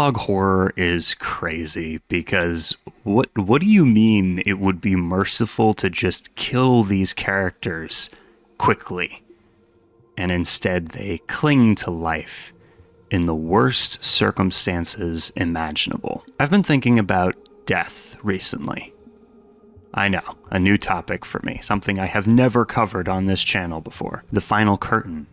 Analog horror is crazy because what do you mean it would be merciful to just kill these characters quickly? And instead they cling to life in the worst circumstances imaginable. I've been thinking about death recently. I know, a new topic for me, something I have never covered on this channel before. The final curtain,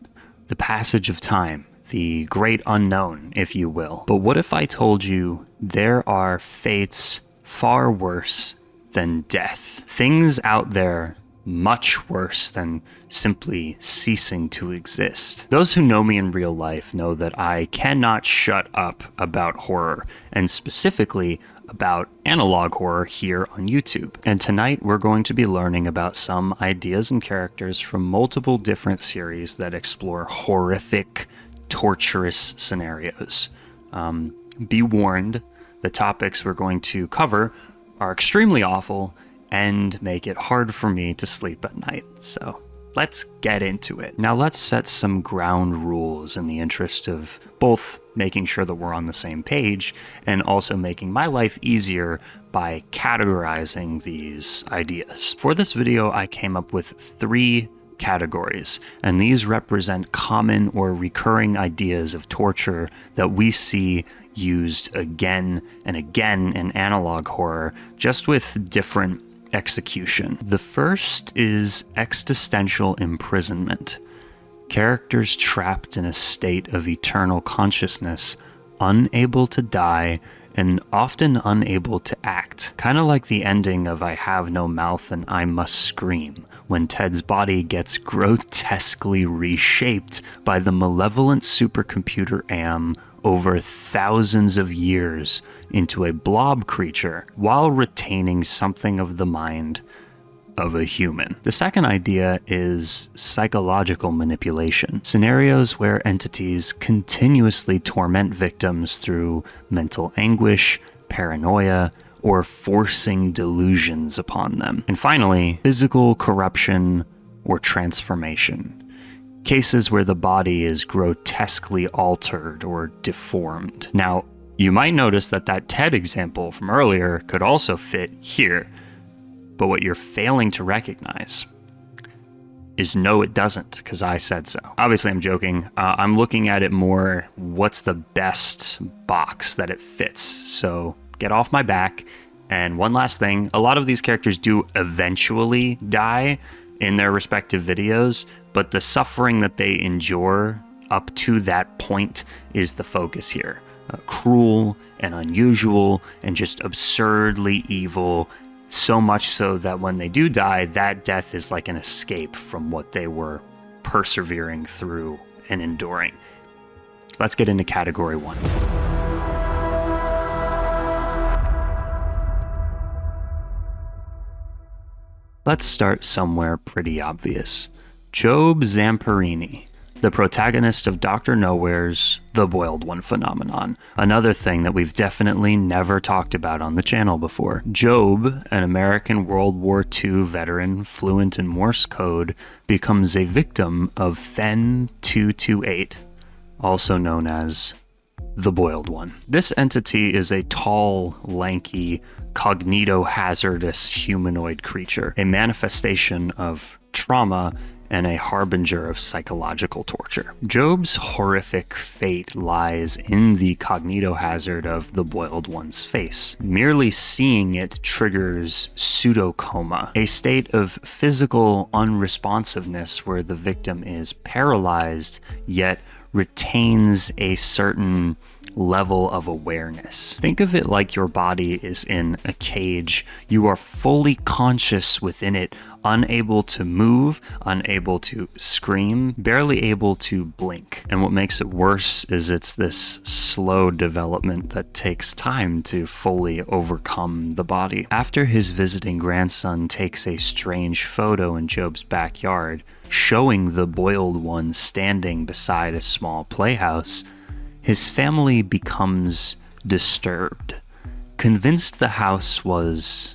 the passage of time, the great unknown, if you will. But what if I told you there are fates far worse than death? Things out there much worse than simply ceasing to exist. Those who know me in real life know that I cannot shut up about horror, and specifically about analog horror here on YouTube. And tonight we're going to be learning about some ideas and characters from multiple different series that explore horrific, torturous scenarios. Be warned, the topics we're going to cover are extremely awful and make it hard for me to sleep at night. So let's get into it. Now let's set some ground rules in the interest of both making sure that we're on the same page and also making my life easier by categorizing these ideas. For this video, I came up with 3 categories, and these represent common or recurring ideas of torture that we see used again and again in analog horror, just with different execution. The first is existential imprisonment. Characters trapped in a state of eternal consciousness, unable to die, and often unable to act. Kind of like the ending of I Have No Mouth and I Must Scream, when Ted's body gets grotesquely reshaped by the malevolent supercomputer Am over thousands of years into a blob creature while retaining something of the mind of a human. The second idea is psychological manipulation. Scenarios where entities continuously torment victims through mental anguish, paranoia, or forcing delusions upon them. And finally, physical corruption or transformation. Cases where the body is grotesquely altered or deformed. Now, you might notice that Ted example from earlier could also fit here, but what you're failing to recognize is no, it doesn't, because I said so. Obviously, I'm joking. I'm looking at it more, what's the best box that it fits? So get off my back. And one last thing, a lot of these characters do eventually die in their respective videos, but the suffering that they endure up to that point is the focus here. Cruel and unusual and just absurdly evil, so much so that when they do die, that death is like an escape from what they were persevering through and enduring. Let's get into category 1. Let's start somewhere pretty obvious. Job Zamperini, the protagonist of Dr. Nowhere's The Boiled One phenomenon. Another thing that we've definitely never talked about on the channel before. Job, an American World War II veteran fluent in Morse code, becomes a victim of Fen 228, also known as the Boiled One. This entity is a tall, lanky, cognito-hazardous humanoid creature, a manifestation of trauma and a harbinger of psychological torture. Job's horrific fate lies in the cognito-hazard of the Boiled One's face. Merely seeing it triggers pseudocoma, a state of physical unresponsiveness where the victim is paralyzed yet retains a certain level of awareness. Think of it like your body is in a cage. You are fully conscious within it, unable to move, unable to scream, barely able to blink. And what makes it worse is it's this slow development that takes time to fully overcome the body. After his visiting grandson takes a strange photo in Job's backyard, showing the Boiled One standing beside a small playhouse, his family becomes disturbed, convinced the house was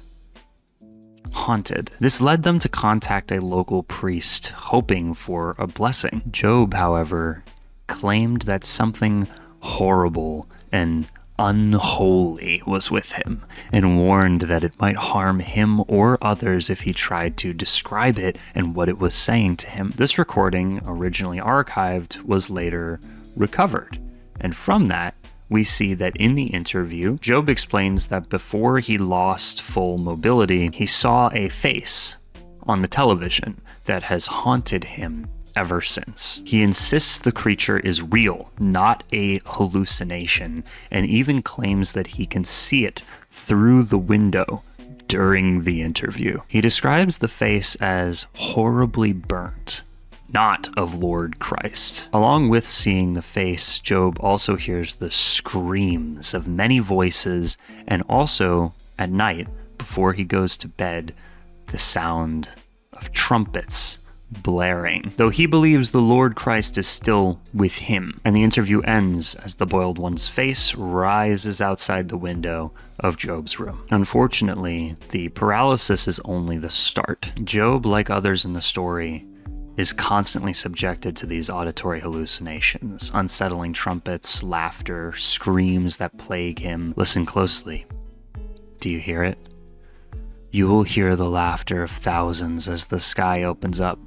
haunted. This led them to contact a local priest, hoping for a blessing. Job, however, claimed that something horrible and unholy was with him, and warned that it might harm him or others if he tried to describe it and what it was saying to him. This recording, originally archived, was later recovered, and from that, we see that in the interview, Job explains that before he lost full mobility, he saw a face on the television that has haunted him ever since. He insists the creature is real, not a hallucination, and even claims that he can see it through the window during the interview. He describes the face as horribly burnt, not of Lord Christ. Along with seeing the face, Job also hears the screams of many voices, and also, at night, before he goes to bed, the sound of trumpets blaring, though he believes the Lord Christ is still with him. And the interview ends as the boiled one's face rises outside the window of Job's room. Unfortunately, the paralysis is only the start. Job, like others in the story, is constantly subjected to these auditory hallucinations, unsettling trumpets, laughter, screams that plague him. Listen closely. Do you hear it? You will hear the laughter of thousands as the sky opens up.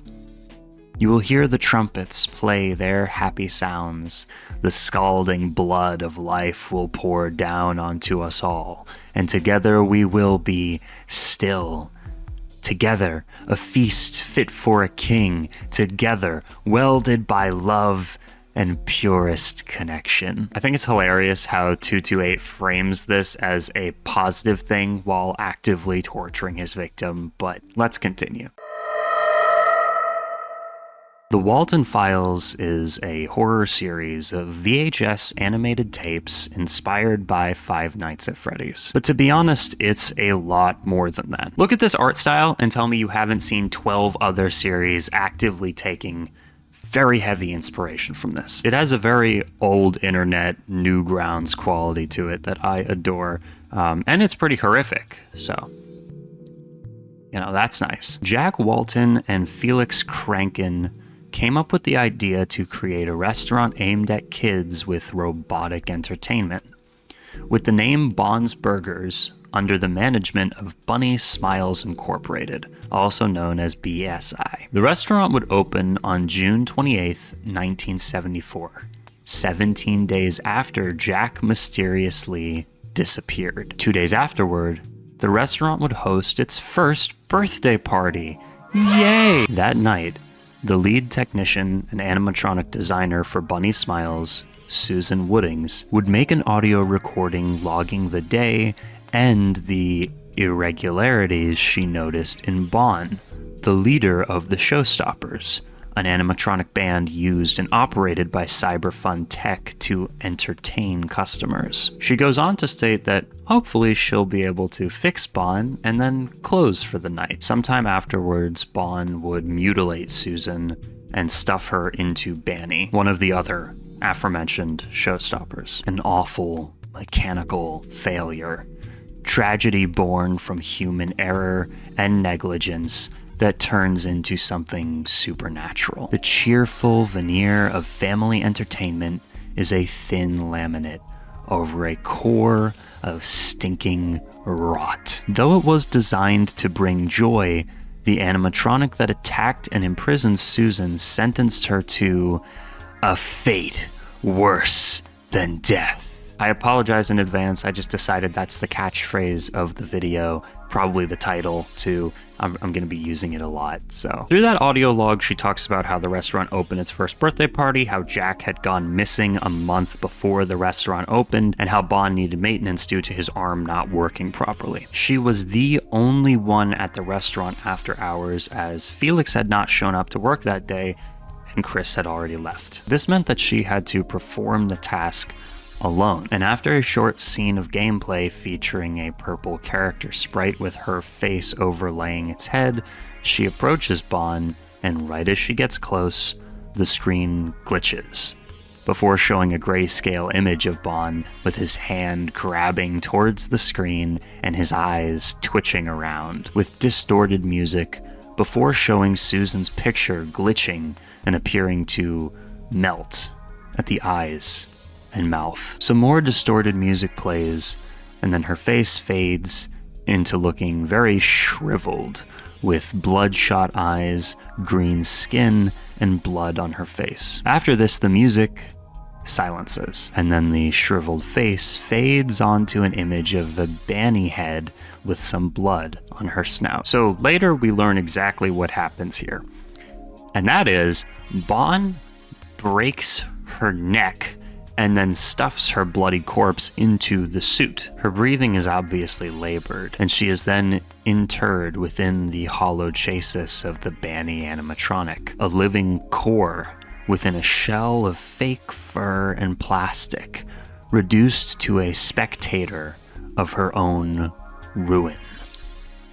You will hear the trumpets play their happy sounds. The scalding blood of life will pour down onto us all, and together we will be still. Together, a feast fit for a king. Together, welded by love and purest connection. I think it's hilarious how 228 frames this as a positive thing while actively torturing his victim, but let's continue. The Walton Files is a horror series of VHS animated tapes inspired by Five Nights at Freddy's. But to be honest, it's a lot more than that. Look at this art style and tell me you haven't seen 12 other series actively taking very heavy inspiration from this. It has a very old internet, Newgrounds quality to it that I adore, and it's pretty horrific, so that's nice. Jack Walton and Felix Kranken came up with the idea to create a restaurant aimed at kids with robotic entertainment, with the name Bond's Burgers under the management of Bunny Smiles Incorporated, also known as BSI. The restaurant would open on June 28th, 1974, 17 days after Jack mysteriously disappeared. 2 days afterward, the restaurant would host its first birthday party. Yay! That night, the lead technician and animatronic designer for Bunny Smiles, Susan Woodings, would make an audio recording logging the day and the irregularities she noticed in Bon, the leader of the Showstoppers, an animatronic band used and operated by Cyberfun Tech to entertain customers. She goes on to state that hopefully she'll be able to fix Bon and then close for the night. Sometime afterwards, Bon would mutilate Susan and stuff her into Banny, one of the other aforementioned Showstoppers. An awful, mechanical failure. Tragedy born from human error and negligence that turns into something supernatural. The cheerful veneer of family entertainment is a thin laminate over a core of stinking rot. Though it was designed to bring joy, the animatronic that attacked and imprisoned Susan sentenced her to a fate worse than death. I apologize in advance, I just decided that's the catchphrase of the video, probably the title too. I'm going to be using it a lot, so. Through that audio log, she talks about how the restaurant opened its first birthday party, how Jack had gone missing a month before the restaurant opened, and how Bond needed maintenance due to his arm not working properly. She was the only one at the restaurant after hours, as Felix had not shown up to work that day, and Chris had already left. This meant that she had to perform the task alone. And after a short scene of gameplay featuring a purple character sprite with her face overlaying its head, she approaches Bond, and right as she gets close, the screen glitches, before showing a grayscale image of Bond with his hand grabbing towards the screen and his eyes twitching around, with distorted music, before showing Susan's picture glitching and appearing to melt at the eyes and mouth. Some more distorted music plays, and then her face fades into looking very shriveled, with bloodshot eyes, green skin, and blood on her face. After this, the music silences, and then the shriveled face fades onto an image of a banny head with some blood on her snout. So later we learn exactly what happens here. And that is, Bon breaks her neck and then stuffs her bloody corpse into the suit. Her breathing is obviously labored, and she is then interred within the hollow chassis of the Banny animatronic, a living core within a shell of fake fur and plastic, reduced to a spectator of her own ruin,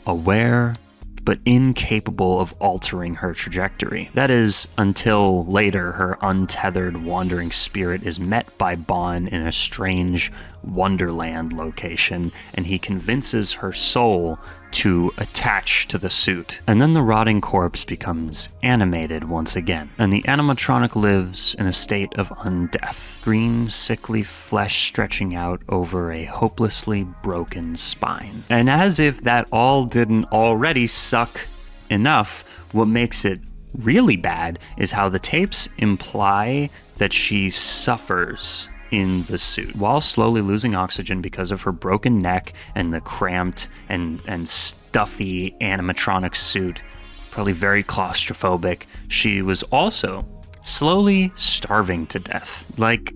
aware but incapable of altering her trajectory. That is, until later her untethered wandering spirit is met by Bon in a strange Wonderland location, and he convinces her soul to attach to the suit. And then the rotting corpse becomes animated once again, and the animatronic lives in a state of undeath, green, sickly flesh stretching out over a hopelessly broken spine. And as if that all didn't already suck enough, what makes it really bad is how the tapes imply that she suffers in the suit while slowly losing oxygen because of her broken neck and the cramped and stuffy animatronic suit, probably very claustrophobic. She was also slowly starving to death. Like,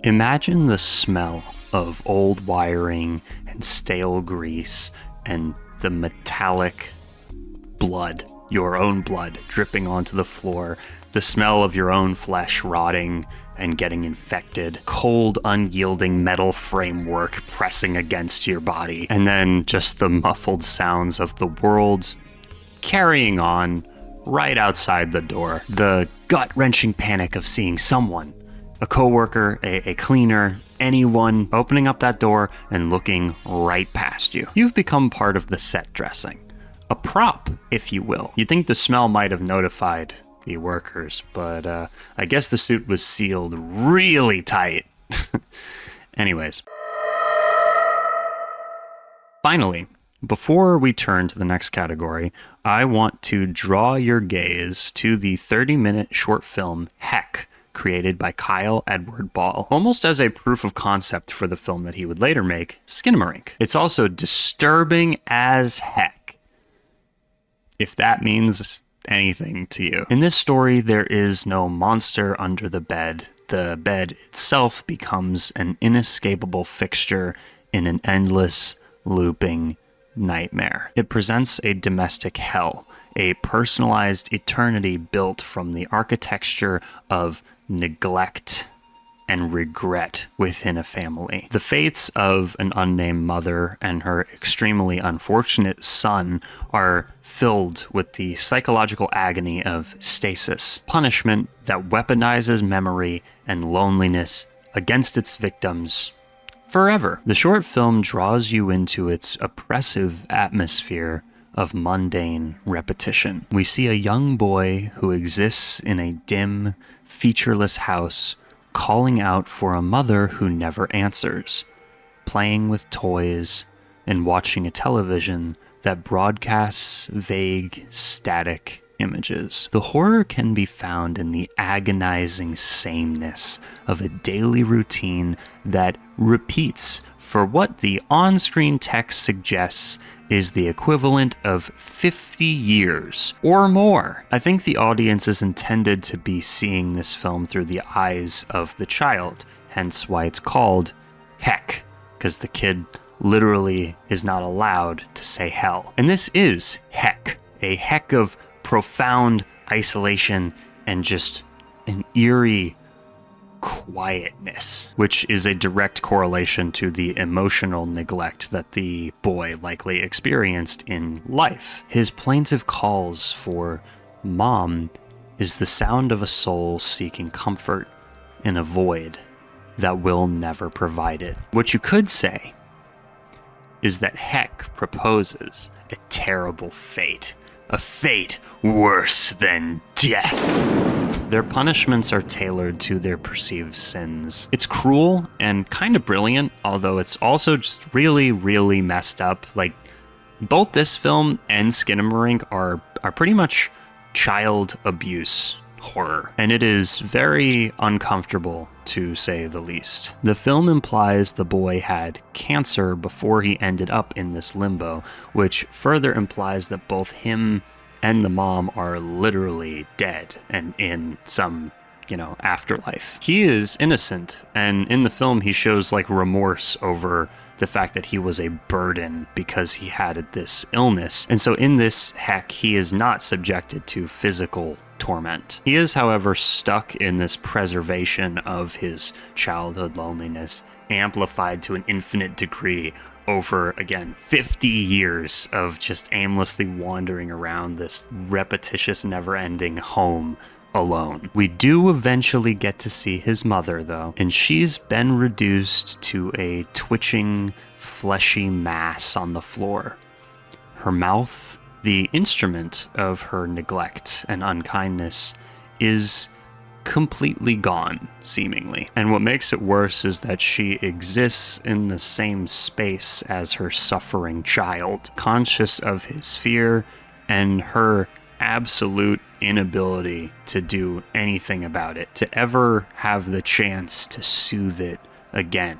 imagine the smell of old wiring and stale grease and the metallic blood, your own blood, dripping onto the floor, the smell of your own flesh rotting and getting infected, cold, unyielding metal framework pressing against your body, and then just the muffled sounds of the world carrying on right outside the door. The gut-wrenching panic of seeing someone, a coworker, a cleaner, anyone opening up that door and looking right past you. You've become part of the set dressing, a prop, if you will. You'd think the smell might have notified the workers, but I guess the suit was sealed really tight. Anyways. Finally, before we turn to the next category, I want to draw your gaze to the 30-minute short film Heck, created by Kyle Edward Ball, almost as a proof of concept for the film that he would later make, Skinamarink. It's also disturbing as heck, if that means anything to you. In this story, there is no monster under the bed. The bed itself becomes an inescapable fixture in an endless, looping nightmare. It presents a domestic hell, a personalized eternity built from the architecture of neglect and regret within a family. The fates of an unnamed mother and her extremely unfortunate son are filled with the psychological agony of stasis, punishment that weaponizes memory and loneliness against its victims forever. The short film draws you into its oppressive atmosphere of mundane repetition. We see a young boy who exists in a dim, featureless house, calling out for a mother who never answers, playing with toys, and watching a television that broadcasts vague, static images. The horror can be found in the agonizing sameness of a daily routine that repeats for what the on-screen text suggests is the equivalent of 50 years or more. I think the audience is intended to be seeing this film through the eyes of the child, hence why it's called Heck, because the kid literally is not allowed to say hell. And this is Heck, a heck of profound isolation and just an eerie quietness, which is a direct correlation to the emotional neglect that the boy likely experienced in life. His plaintive calls for mom is the sound of a soul seeking comfort in a void that will never provide it. What you could say is that Heck proposes a terrible fate, a fate worse than death. Their punishments are tailored to their perceived sins. It's cruel and kind of brilliant, although it's also just really, really messed up. Like, both this film and Skinamarink are pretty much child abuse horror, and it is very uncomfortable, to say the least. The film implies the boy had cancer before he ended up in this limbo, which further implies that both him and the mom are literally dead and in some, afterlife. He is innocent, and in the film he shows like remorse over the fact that he was a burden because he had this illness. And so in this heck, he is not subjected to physical torment. He is, however, stuck in this preservation of his childhood loneliness, amplified to an infinite degree over, again, 50 years of just aimlessly wandering around this repetitious, never-ending home alone. We do eventually get to see his mother, though, and she's been reduced to a twitching, fleshy mass on the floor. Her mouth, the instrument of her neglect and unkindness, is completely gone, seemingly. And what makes it worse is that she exists in the same space as her suffering child, conscious of his fear and her absolute inability to do anything about it, to ever have the chance to soothe it again.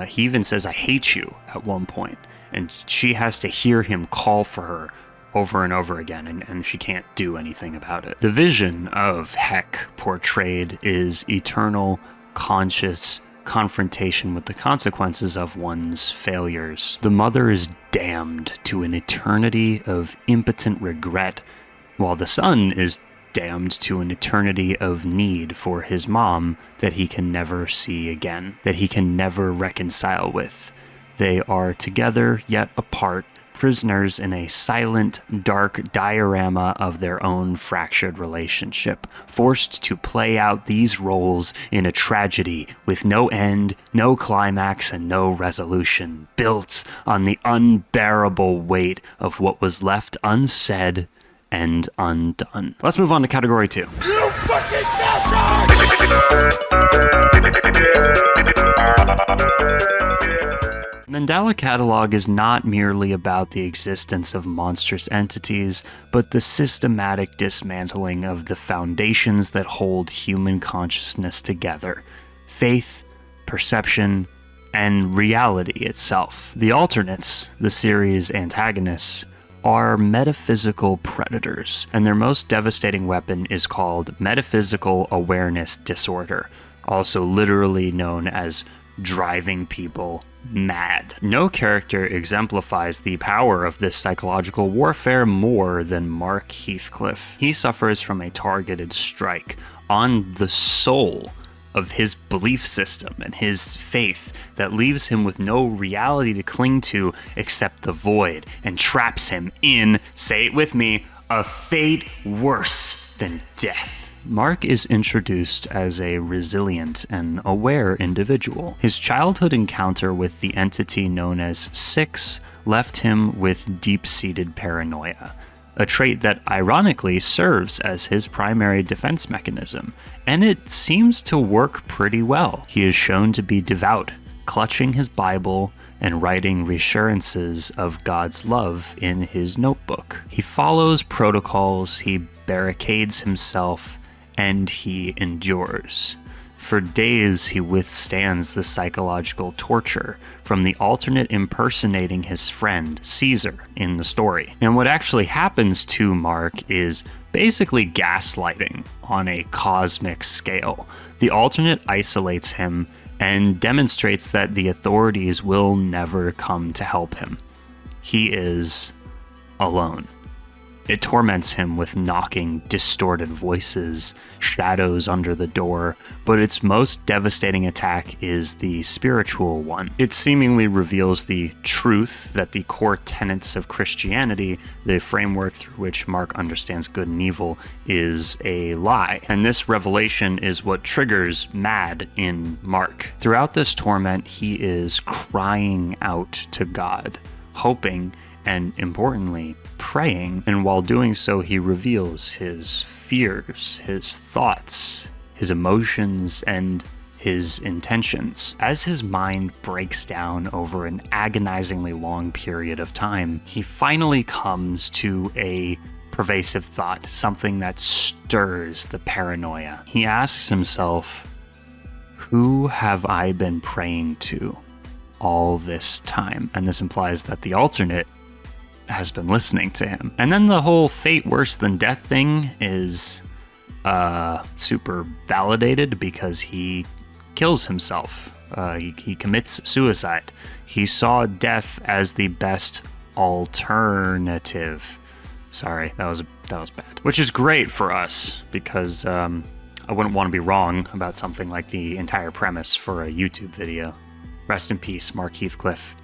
He even says, "I hate you," at one point, and she has to hear him call for her over and over again, and she can't do anything about it. The vision of Heck portrayed is eternal, conscious confrontation with the consequences of one's failures. The mother is damned to an eternity of impotent regret, while the son is damned to an eternity of need for his mom that he can never see again, that he can never reconcile with. They are together yet apart, prisoners in a silent, dark diorama of their own fractured relationship, forced to play out these roles in a tragedy with no end, no climax, and no resolution, built on the unbearable weight of what was left unsaid and undone. Let's move on to category 2. You fucking Mandela Catalog is not merely about the existence of monstrous entities, but the systematic dismantling of the foundations that hold human consciousness together: faith, perception, and reality itself. The alternates, the series' antagonists, are metaphysical predators, and their most devastating weapon is called metaphysical awareness disorder, also literally known as driving people mad. No character exemplifies the power of this psychological warfare more than Mark Heathcliff. He suffers from a targeted strike on the soul of his belief system and his faith that leaves him with no reality to cling to except the void, and traps him in, say it with me, a fate worse than death. Mark is introduced as a resilient and aware individual. His childhood encounter with the entity known as Six left him with deep-seated paranoia, a trait that ironically serves as his primary defense mechanism, and it seems to work pretty well. He is shown to be devout, clutching his Bible and writing reassurances of God's love in his notebook. He follows protocols, he barricades himself, and he endures. For days, he withstands the psychological torture from the alternate impersonating his friend, Caesar, in the story. And what actually happens to Mark is basically gaslighting on a cosmic scale. The alternate isolates him and demonstrates that the authorities will never come to help him. He is alone. It torments him with knocking, distorted voices, shadows under the door, but its most devastating attack is the spiritual one. It seemingly reveals the truth that the core tenets of Christianity, the framework through which Mark understands good and evil, is a lie. And this revelation is what triggers Mad in Mark. Throughout this torment, he is crying out to God, hoping and importantly, praying. And while doing so, he reveals his fears, his thoughts, his emotions, and his intentions. As his mind breaks down over an agonizingly long period of time, he finally comes to a pervasive thought, something that stirs the paranoia. He asks himself, who have I been praying to all this time? And this implies that the alternate has been listening to him. And then the whole fate worse than death thing is super validated because he kills himself. He commits suicide. He saw death as the best alternative. Sorry, that was bad. Which is great for us because I wouldn't want to be wrong about something like the entire premise for a YouTube video. Rest in peace, Mark Heathcliff.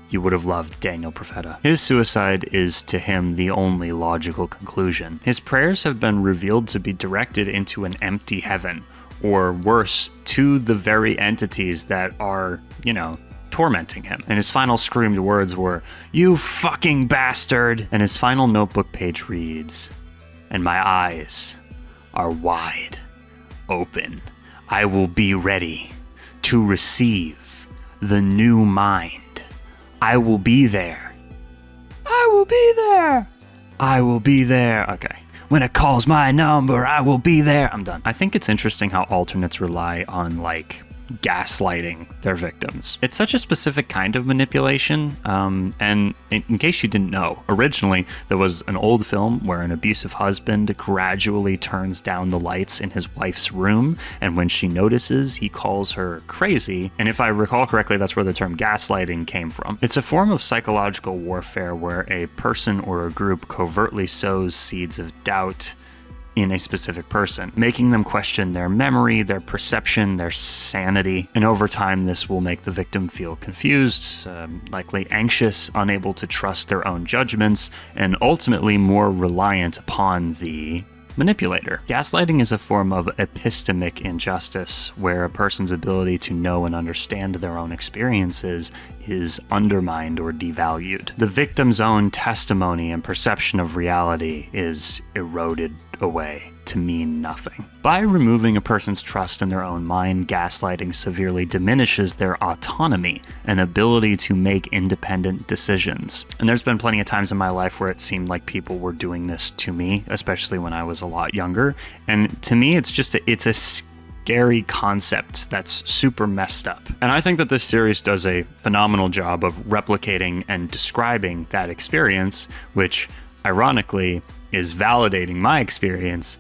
You would have loved Daniel Profeta. His suicide is to him the only logical conclusion. His prayers have been revealed to be directed into an empty heaven, or worse, to the very entities that are, tormenting him. And his final screamed words were, "You fucking bastard!" And his final notebook page reads, "And my eyes are wide open. I will be ready to receive the new mind. I will be there. I will be there. I will be there." Okay. When it calls my number, I will be there. I'm done. I think it's interesting how alternates rely on, gaslighting their victims. It's such a specific kind of manipulation, and in case you didn't know, originally there was an old film where an abusive husband gradually turns down the lights in his wife's room, and when she notices, he calls her crazy, and if I recall correctly, that's where the term gaslighting came from. It's a form of psychological warfare where a person or a group covertly sows seeds of doubt in a specific person, making them question their memory, their perception, their sanity. And over time, this will make the victim feel confused, likely anxious, unable to trust their own judgments, and ultimately more reliant upon the manipulator. Gaslighting is a form of epistemic injustice, where a person's ability to know and understand their own experiences is undermined or devalued. The victim's own testimony and perception of reality is eroded away to mean nothing. By removing a person's trust in their own mind, gaslighting severely diminishes their autonomy and ability to make independent decisions. And there's been plenty of times in my life where it seemed like people were doing this to me, especially when I was a lot younger. And to me, it's a scary concept that's super messed up. And I think that this series does a phenomenal job of replicating and describing that experience, which ironically is validating my experience,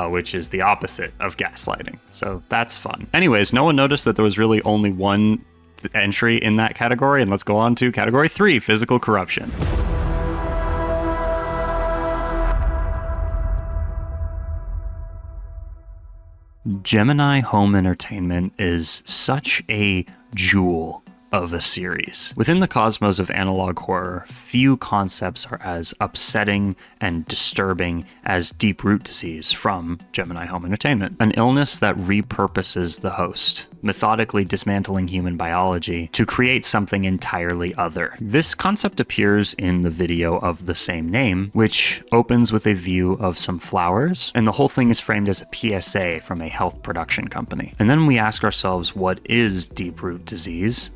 which is the opposite of gaslighting. So that's fun. Anyways, no one noticed that there was really only one entry in that category, and let's go on to category 3, physical corruption. Gemini Home Entertainment is such a jewel of a series. Within the cosmos of analog horror, few concepts are as upsetting and disturbing as deep root disease from Gemini Home Entertainment, an illness that repurposes the host, methodically dismantling human biology to create something entirely other. This concept appears in the video of the same name, which opens with a view of some flowers, and the whole thing is framed as a PSA from a health production company. And then we ask ourselves, what is deep root disease?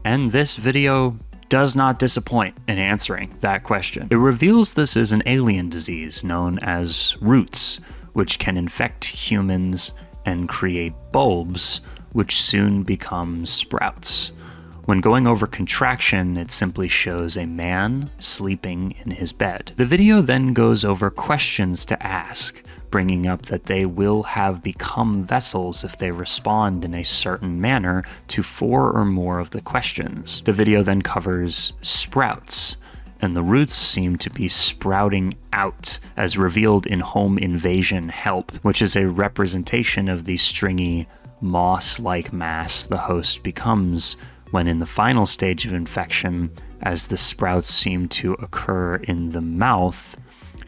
And this video does not disappoint in answering that question. It reveals this is an alien disease known as roots, which can infect humans and create bulbs, which soon become sprouts. When going over contraction, it simply shows a man sleeping in his bed. The video then goes over questions to ask, bringing up that they will have become vessels if they respond in a certain manner to 4 or more of the questions. The video then covers sprouts, and the roots seem to be sprouting out, as revealed in Home Invasion Help, which is a representation of the stringy, moss-like mass the host becomes when in the final stage of infection, as the sprouts seem to occur in the mouth.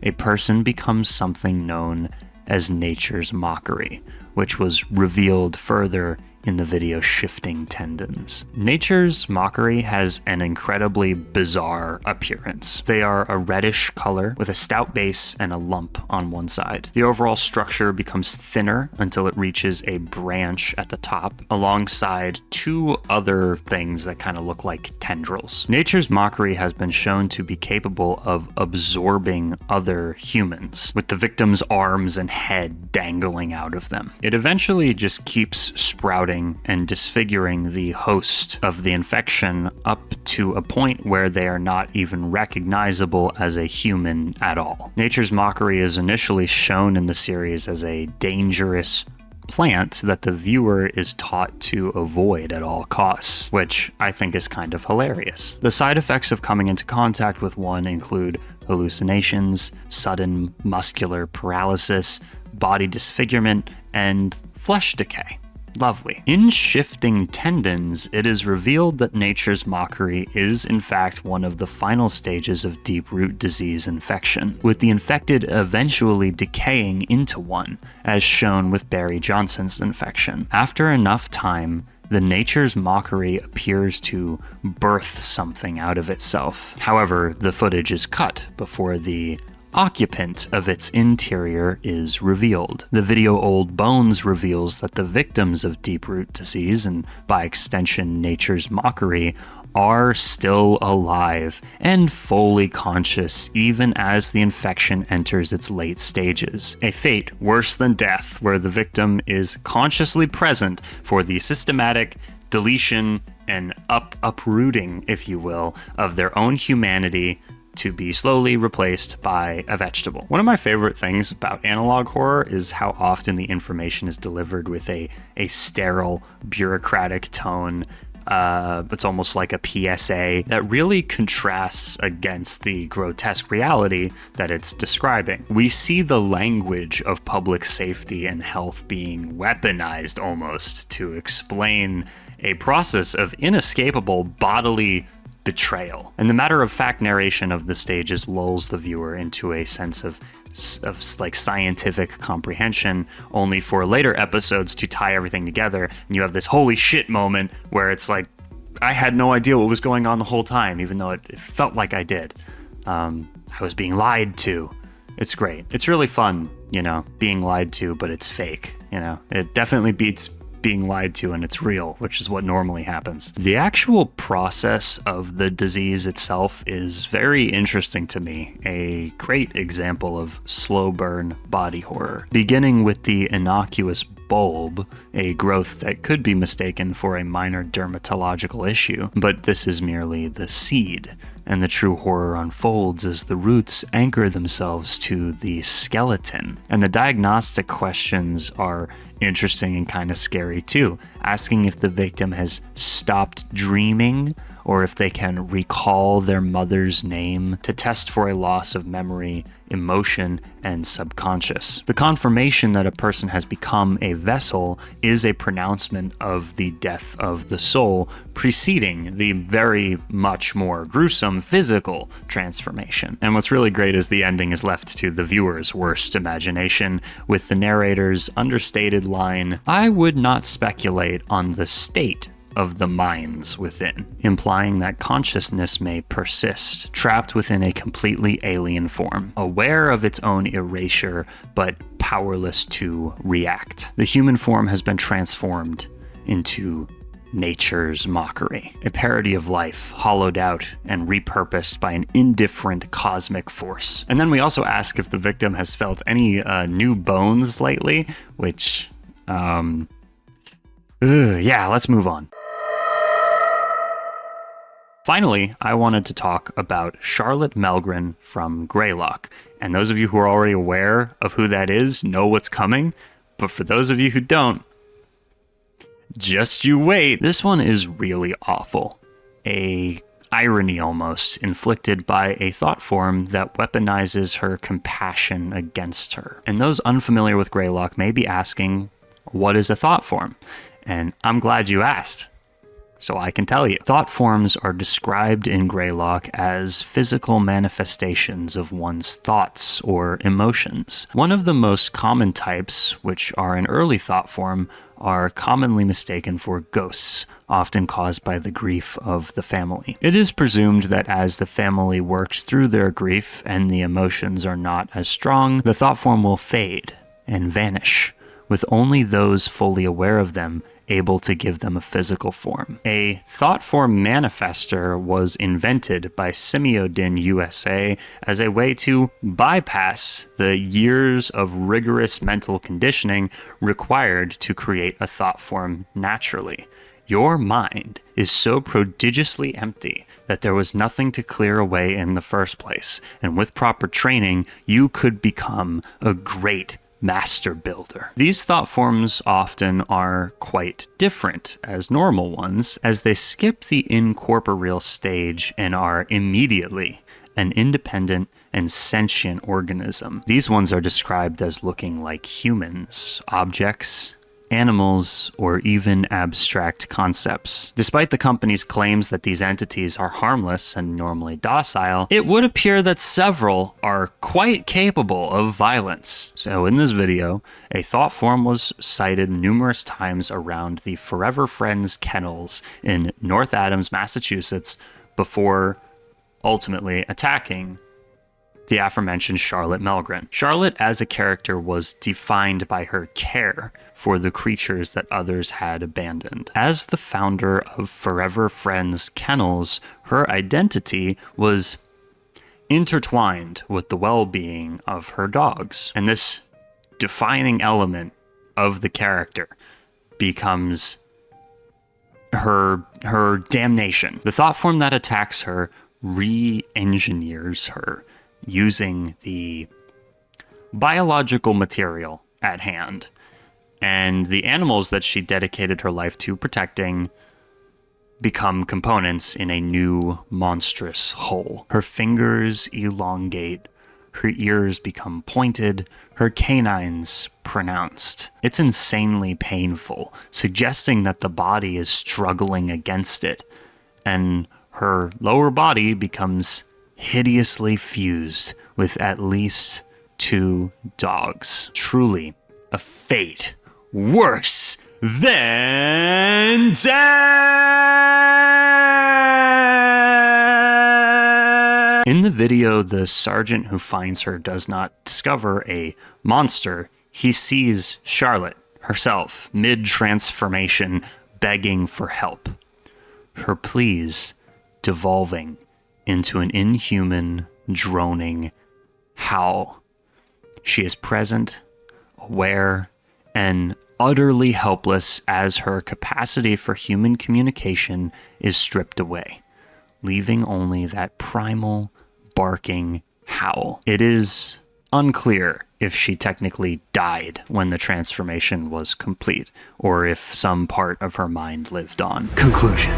A person becomes something known as nature's mockery, which was revealed further in the video Shifting Tendons. Nature's Mockery has an incredibly bizarre appearance. They are a reddish color with a stout base and a lump on one side. The overall structure becomes thinner until it reaches a branch at the top, alongside two other things that kind of look like tendrils. Nature's Mockery has been shown to be capable of absorbing other humans, with the victim's arms and head dangling out of them. It eventually just keeps sprouting and disfiguring the host of the infection up to a point where they are not even recognizable as a human at all. Nature's Mockery is initially shown in the series as a dangerous plant that the viewer is taught to avoid at all costs, which I think is kind of hilarious. The side effects of coming into contact with one include hallucinations, sudden muscular paralysis, body disfigurement, and flesh decay. Lovely. In Shifting Tendons, it is revealed that Nature's Mockery is in fact one of the final stages of deep root disease infection, with the infected eventually decaying into one, as shown with Barry Johnson's infection. After enough time, the Nature's Mockery appears to birth something out of itself. However, the footage is cut before the occupant of its interior is revealed. The video Old Bones reveals that the victims of deep root disease, and by extension Nature's Mockery, are still alive and fully conscious even as the infection enters its late stages. A fate worse than death, where the victim is consciously present for the systematic deletion and uprooting, if you will, of their own humanity to be slowly replaced by a vegetable. One of my favorite things about analog horror is how often the information is delivered with a sterile, bureaucratic tone. It's almost like a PSA that really contrasts against the grotesque reality that it's describing. We see the language of public safety and health being weaponized almost to explain a process of inescapable bodily betrayal. And the matter-of-fact narration of the stages lulls the viewer into a sense of like scientific comprehension, only for later episodes to tie everything together, and you have this holy shit moment where it's like, I had no idea what was going on the whole time, even though it felt like I did. I was being lied to. It's great. It's really fun, being lied to, but it's fake. It definitely beats being lied to and it's real, which is what normally happens. The actual process of the disease itself is very interesting to me, a great example of slow burn body horror. Beginning with the innocuous bulb, a growth that could be mistaken for a minor dermatological issue, but this is merely the seed, and the true horror unfolds as the roots anchor themselves to the skeleton. And the diagnostic questions are interesting and kind of scary too, asking if the victim has stopped dreaming or if they can recall their mother's name, to test for a loss of memory, emotion, and subconscious. The confirmation that a person has become a vessel is a pronouncement of the death of the soul, preceding the very much more gruesome physical transformation. And what's really great is the ending is left to the viewer's worst imagination, with the narrator's understated line, "I would not speculate on the state of the minds within," implying that consciousness may persist, trapped within a completely alien form, aware of its own erasure, but powerless to react. The human form has been transformed into Nature's Mockery, a parody of life, hollowed out and repurposed by an indifferent cosmic force. And then we also ask if the victim has felt any new bones lately, which, yeah, let's move on. Finally, I wanted to talk about Charlotte Melgren from Greylock. And those of you who are already aware of who that is know what's coming. But for those of you who don't, just you wait. This one is really awful. A irony almost, inflicted by a thought form that weaponizes her compassion against her. And those unfamiliar with Greylock may be asking, what is a thought form? And I'm glad you asked. so I can tell you. Thought forms are described in Greylock as physical manifestations of one's thoughts or emotions. One of the most common types, which are an early thought form, are commonly mistaken for ghosts, often caused by the grief of the family. It is presumed that as the family works through their grief and the emotions are not as strong, the thought form will fade and vanish, with only those fully aware of them able to give them a physical form. A thought form manifester was invented by Simiodin USA as a way to bypass the years of rigorous mental conditioning required to create a thought form naturally. Your mind is so prodigiously empty that there was nothing to clear away in the first place, and with proper training, you could become a great master builder. These thought forms often are quite different as normal ones, as they skip the incorporeal stage and are immediately an independent and sentient organism. These ones are described as looking like humans, objects, animals, or even abstract concepts. Despite the company's claims that these entities are harmless and normally docile, it would appear that several are quite capable of violence. So in this video, a thought form was cited numerous times around the Forever Friends kennels in North Adams, Massachusetts, before ultimately attacking the aforementioned Charlotte Melgren. Charlotte as a character was defined by her care for the creatures that others had abandoned. As the founder of Forever Friends Kennels, her identity was intertwined with the well-being of her dogs. And this defining element of the character becomes her damnation. The thought form that attacks her re-engineers her using the biological material at hand, and the animals that she dedicated her life to protecting become components in a new monstrous whole. Her fingers elongate, her ears become pointed, her canines pronounced. It's insanely painful, suggesting that the body is struggling against it, and her lower body becomes hideously fused with at least 2 dogs. Truly a fate worse than death! In the video, the sergeant who finds her does not discover a monster. He sees Charlotte herself, mid-transformation, begging for help. Her pleas devolving into an inhuman, droning howl. She is present, aware, and utterly helpless as her capacity for human communication is stripped away, leaving only that primal, barking howl. It is unclear if she technically died when the transformation was complete, or if some part of her mind lived on. Conclusion.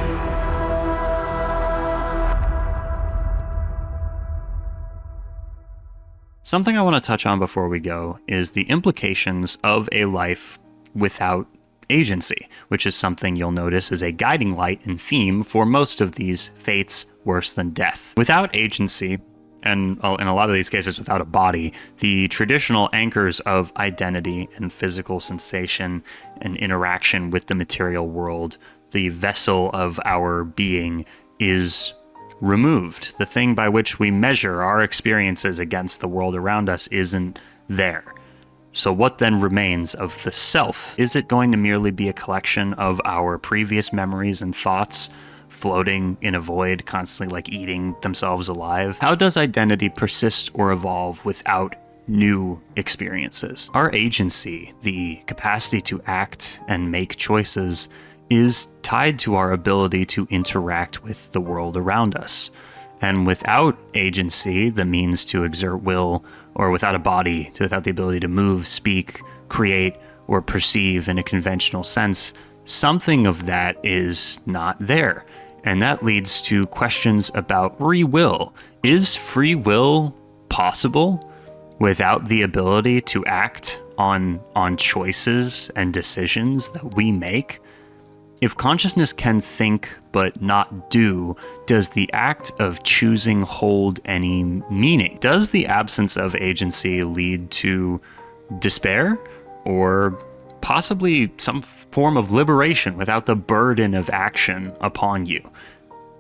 Something I want to touch on before we go is the implications of a life without agency, which is something you'll notice is a guiding light and theme for most of these fates worse than death. Without agency, and in a lot of these cases without a body, the traditional anchors of identity and physical sensation and interaction with the material world, the vessel of our being, is removed. The thing by which we measure our experiences against the world around us isn't there. So what then remains of the self? Is it going to merely be a collection of our previous memories and thoughts floating in a void, constantly like eating themselves alive? How does identity persist or evolve without new experiences? Our agency, the capacity to act and make choices, is tied to our ability to interact with the world around us. And without agency, the means to exert will, or without a body, without the ability to move, speak, create, or perceive in a conventional sense, something of that is not there. And that leads to questions about free will. Is free will possible without the ability to act on choices and decisions that we make? If consciousness can think but not do, does the act of choosing hold any meaning? Does the absence of agency lead to despair or possibly some form of liberation without the burden of action upon you?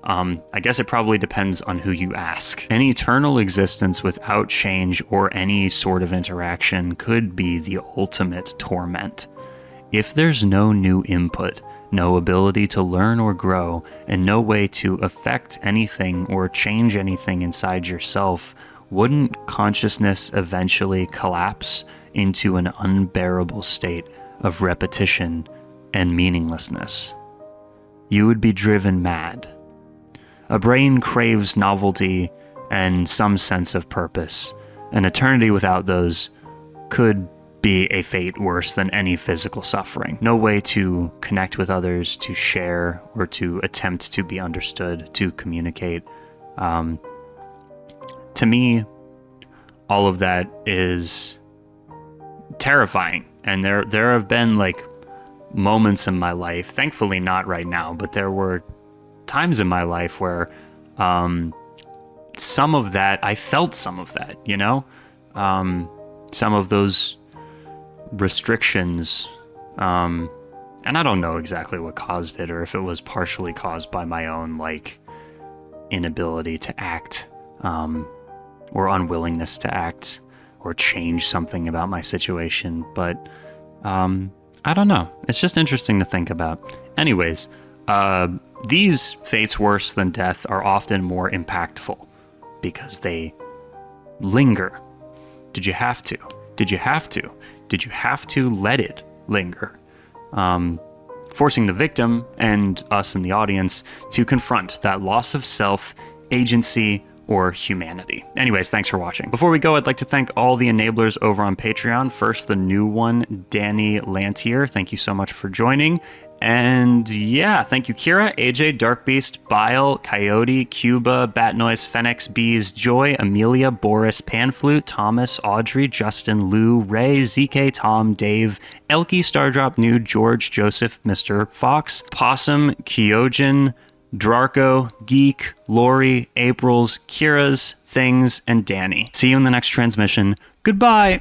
I guess it probably depends on who you ask. An eternal existence without change or any sort of interaction could be the ultimate torment. If there's no new input, no ability to learn or grow, and no way to affect anything or change anything inside yourself, wouldn't consciousness eventually collapse into an unbearable state of repetition and meaninglessness? You would be driven mad. A brain craves novelty and some sense of purpose. An eternity without those could be a fate worse than any physical suffering. No way to connect with others, to share, or to attempt to be understood, to communicate. To me, all of that is terrifying. And there have been like moments in my life, thankfully not right now, but there were times in my life where some of that, I felt some of that, you know? Some of those restrictions, and I don't know exactly what caused it or if it was partially caused by my own like inability to act or unwillingness to act or change something about my situation, but I don't know. It's just interesting to think about. Anyways, these fates worse than death are often more impactful because they linger. Did you have to? Did you have to? Did you have to let it linger? Forcing the victim and us in the audience to confront that loss of self, agency, or humanity. Anyways, thanks for watching. Before we go, I'd like to thank all the enablers over on Patreon. First, the new one, Danny Lantier. Thank you so much for joining. And yeah, thank you, Kira, AJ, Darkbeast, Bile, Coyote, Cuba, Batnoise, Fenix, Bees, Joy, Amelia, Boris, Panflute, Thomas, Audrey, Justin, Lou, Ray, ZK, Tom, Dave, Elky, Stardrop, Nude, George, Joseph, Mr. Fox, Possum, Kyojin, Drarko, Geek, Lori, April's, Kira's, Things, and Danny. See you in the next transmission. Goodbye!